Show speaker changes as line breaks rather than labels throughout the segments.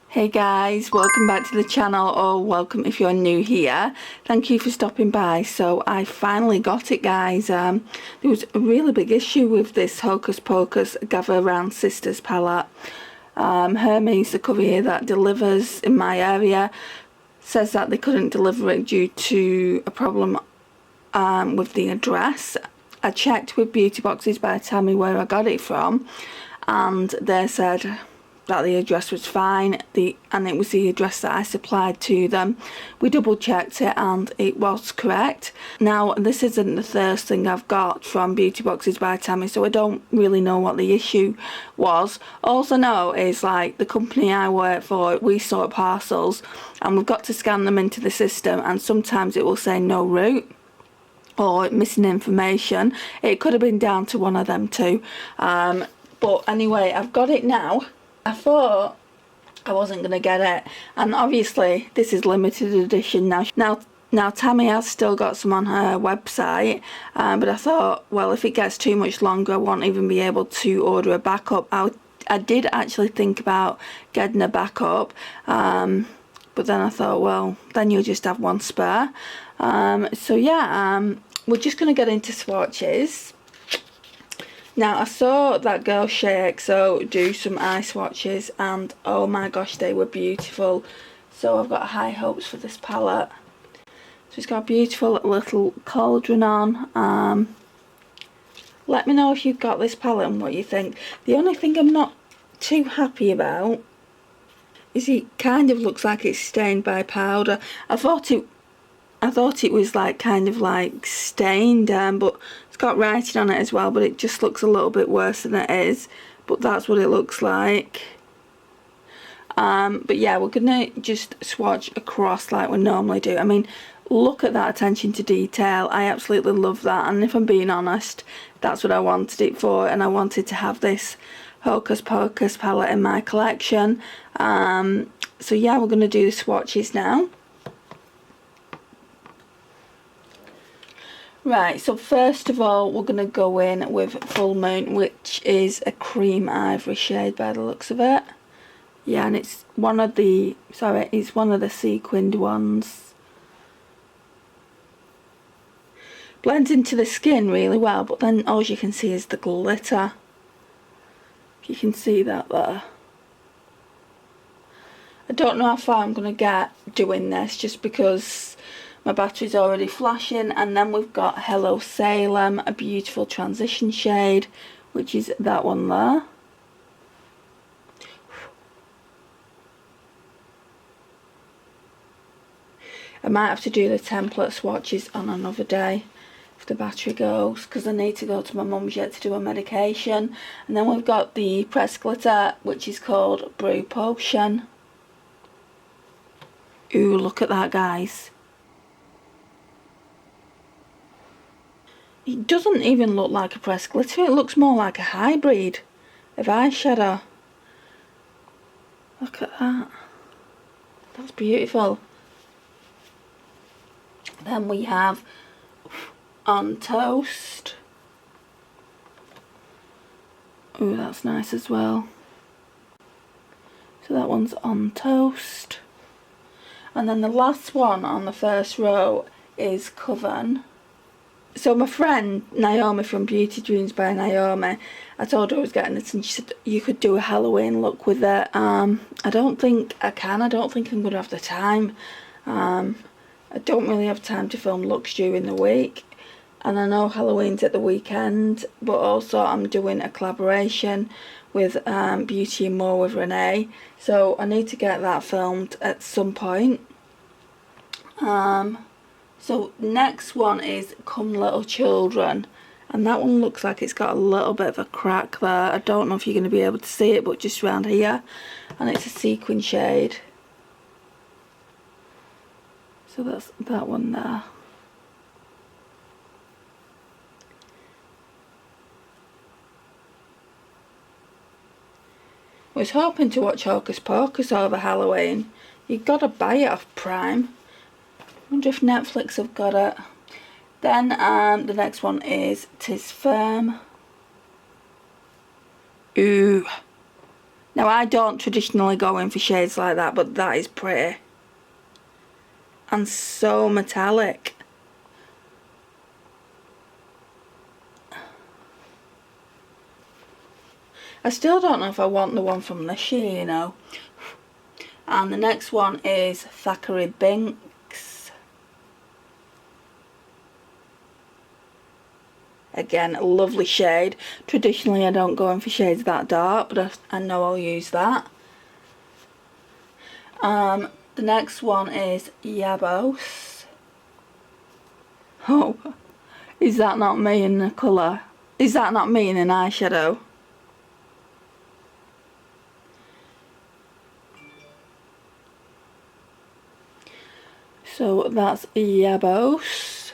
Hey guys, welcome back to the channel, or welcome if you're new here. Thank you for stopping by. So I finally got it, guys. There was a really big issue with this Hocus Pocus Gather Round Sisters palette. Hermes, the courier that delivers in my area, says that they couldn't deliver it due to a problem with the address. I checked with Beauty Boxes by Tammy where I got it from, and they said that the address was fine, and it was the address that I supplied to them. We double checked it and it was correct. Now, this isn't the first thing I've got from Beauty Boxes by Tammy, so I don't really know what the issue was. All I know is, like, the company I work for, we sort parcels and we've got to scan them into the system, and sometimes it will say no route or missing information. It could have been down to one of them two. But anyway, I've got it now. I thought I wasn't going to get it, and obviously this is limited edition now. Tammy has still got some on her website, but I thought, well, if it gets too much longer I won't even be able to order a backup. I did actually think about getting a backup, but then I thought, well, then you'll just have one spare. So yeah, we're just going to get into swatches. Now, I saw that girl Shake do some eye swatches, and oh my gosh, they were beautiful. So I've got high hopes for this palette. So it's got a beautiful little cauldron on. Let me know if you've got this palette and what you think. The only thing I'm not too happy about is it kind of looks like it's stained by powder. I thought it was like kind of like stained, but it's got writing on it as well, but it just looks a little bit worse than it is. But that's what it looks like. But yeah, we're gonna just swatch across like we normally do. I mean, look at that attention to detail. I absolutely love that, and if I'm being honest, that's what I wanted it for, and I wanted to have this Hocus Pocus palette in my collection. So yeah, we're gonna do the swatches now. Right, so first of all, we're going to go in with Full Moon, which is a cream ivory shade by the looks of it. Yeah, and it's one of the sequined ones. Blends into the skin really well, but then all you can see is the glitter. If you can see that there. I don't know how far I'm going to get doing this, just because my battery's already flashing. And then we've got Hello Salem, a beautiful transition shade, which is that one there. I might have to do the template swatches on another day if the battery goes, because I need to go to my mum's yet to do a medication. And then we've got the pressed glitter, which is called Brew Potion. Ooh, look at that, guys. It doesn't even look like a pressed glitter, it looks more like a hybrid of eyeshadow. Look at that. That's beautiful. Then we have On Toast. Oh, that's nice as well. So that one's On Toast. And then the last one on the first row is Coven. So my friend Naomi from Beauty Dreams by Naomi, I told her I was getting this, and she said you could do a Halloween look with it. I don't think I can. I don't think I'm going to have the time. I don't really have time to film looks during the week, and I know Halloween's at the weekend, but also I'm doing a collaboration with Beauty and More with Renee, so I need to get that filmed at some point. So next one is Come Little Children, and that one looks like it's got a little bit of a crack there. I don't know if you're going to be able to see it, but just around here, and it's a sequin shade. So that's that one there. I was hoping to watch Hocus Pocus over Halloween. You've got to buy it off Prime. I wonder if Netflix have got it. Then the next one is Tis Firm. Ooh, Now I don't traditionally go in for shades like that, but that is pretty. And so metallic. I still don't know if I want the one from this year, you know. And the next one is Thackeray Binks. Again, a lovely shade. Traditionally I don't go in for shades that dark, but I know I'll use that. The next one is Yabos. Oh, is that not me in the colour? Is that not me in an eyeshadow? So that's Yabos.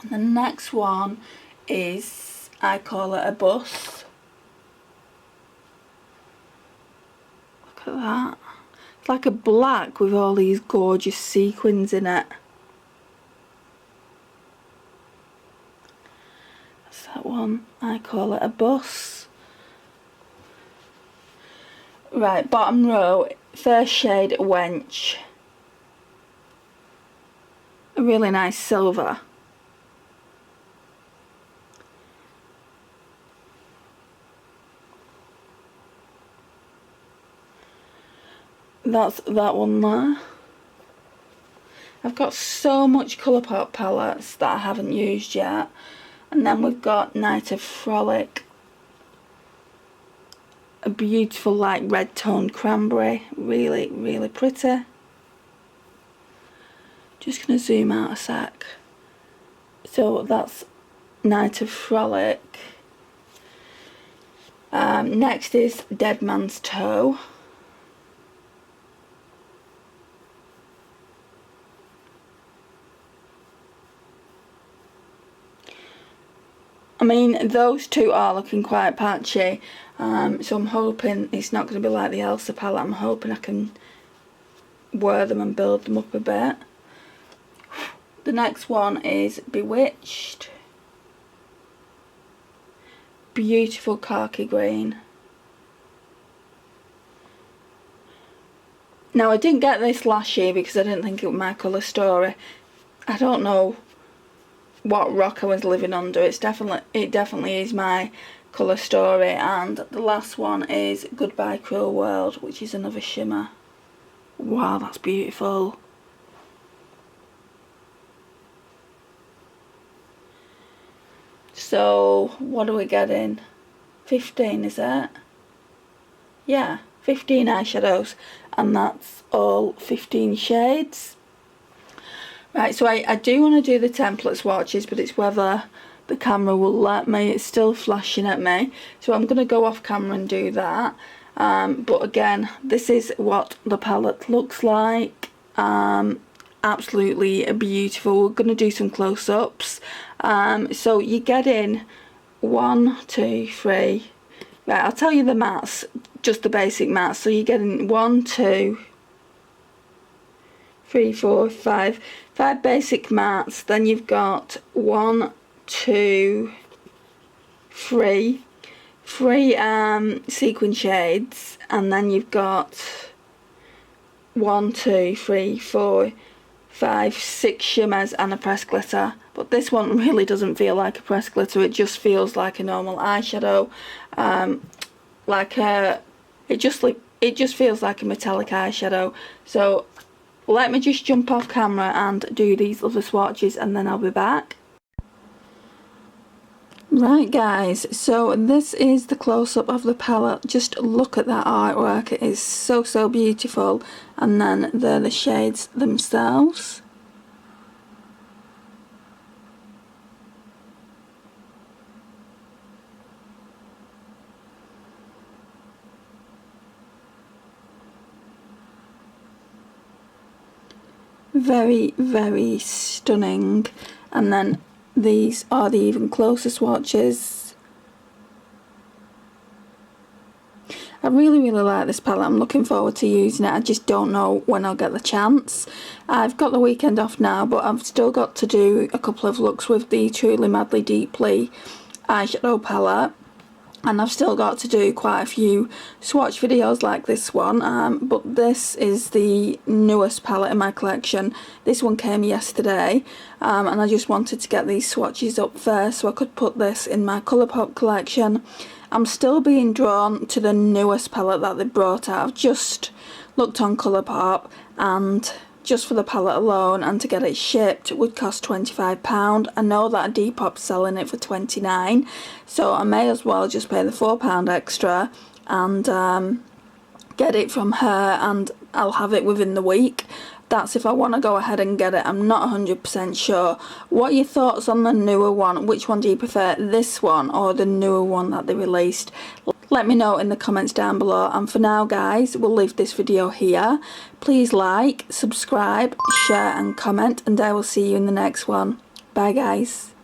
And the next one is, I call it a bus. Look at that. It's like a black with all these gorgeous sequins in it. That's that one. I call it a bus. Right, bottom row, first shade Wench. A really nice silver. That's that one there. I've got so much Colourpop palettes that I haven't used yet. And then we've got Night of Frolic. A beautiful like red toned cranberry. Really, really pretty. Just going to zoom out a sec. So that's Night of Frolic. Next is Dead Man's Toe. I mean, those two are looking quite patchy, so I'm hoping it's not going to be like the Elsa palette. I'm hoping I can wear them and build them up a bit. The next one is Bewitched. Beautiful khaki green. Now I didn't get this last year because I didn't think it was my colour story. I don't know what rock I was living under. It definitely is my colour story. And the last one is Goodbye Cruel World, which is another shimmer. Wow, that's beautiful. So what are we getting? 15, is it? Yeah, 15 eyeshadows, and that's all 15 shades. Right, so I do want to do the template swatches, but it's whether the camera will let me. It's still flashing at me, so I'm going to go off camera and do that. But again, this is what the palette looks like. Absolutely beautiful. We're going to do some close-ups. So you get in 1, 2, 3. Right, I'll tell you the mattes, just the basic mattes. So you get in 1, 2, 3, 4, 5. 5 basic mattes. Then you've got 1, 2, 3. 3 sequin shades, and then you've got 1, 2, 3, 4, 5, 6 shimmers and a pressed glitter. But this one really doesn't feel like a pressed glitter. It just feels like a normal eyeshadow. It just feels like a metallic eyeshadow. So let me just jump off camera and do these other swatches, and then I'll be back. Right guys, so this is the close-up of the palette. Just look at that artwork. It is so beautiful. And then they're the shades themselves. Very stunning. And then these are the even closer swatches. I really like this palette. I'm looking forward to using it. I just don't know when I'll get the chance. I've got the weekend off now, but I've still got to do a couple of looks with the Truly Madly Deeply eyeshadow palette. and I've still got to do quite a few swatch videos like this one, but this is the newest palette in my collection. This one came yesterday, and I just wanted to get these swatches up first so I could put this in my Colourpop collection. I'm still being drawn to the newest palette that they brought out. I've just looked on Colourpop, and just for the palette alone and to get it shipped would cost £25. I know that Depop's selling it for £29, so I may as well just pay the £4 extra and get it from her, and I'll have it within the week. That's if I want to go ahead and get it. I'm not 100% sure. What are your thoughts on the newer one? Which one do you prefer, this one or the newer one that they released? Let me know in the comments down below. And for now guys, we'll leave this video here. Please like, subscribe, share and comment, and I will see you in the next one. Bye guys.